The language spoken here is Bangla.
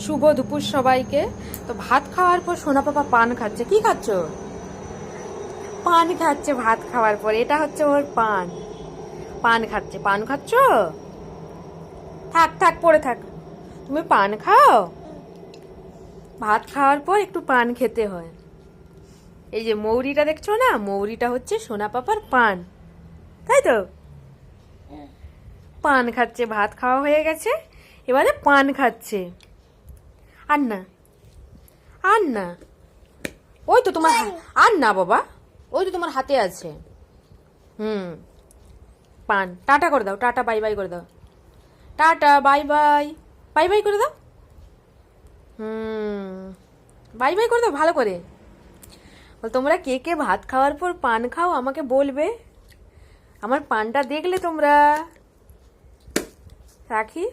শুভ দুপুর সবাইকে। তো ভাত খাওয়ার পর সোনা পাপা পান খাচ্ছে। কি খাচ্ছ? পান খাচ্ছে ভাত খাওয়ার পর। এটা হচ্ছে ওর পান। পান খাচ্ছে। পান খাচ্ছ? থাক থাক, পড়ে থাক। তুমি পান খাও? ভাত খাওয়ার পর একটু পান খেতে হয়। এই যে মৌরিটা দেখছো না, মৌরিটা হচ্ছে সোনা পাপার পান, তাই তো? পান খাচ্ছে, ভাত খাওয়া হয়ে গেছে, এবারে পান খাচ্ছে। আর না, আর না, ওই তো তোমার আর না বাবা, ওই তো তোমার হাতে আছে। হুম, পান। টাটা করে দাও, টাটা বাই বাই করে দাও। Tata bye bye, bye bye করে দাও। হুম, বাই বাই করে দাও ভালো করে। তোমরা কে কে ভাত খাওয়ার পর পান খাও আমাকে বলবে। আমার পানটা দেখলে তোমরা। রাখি।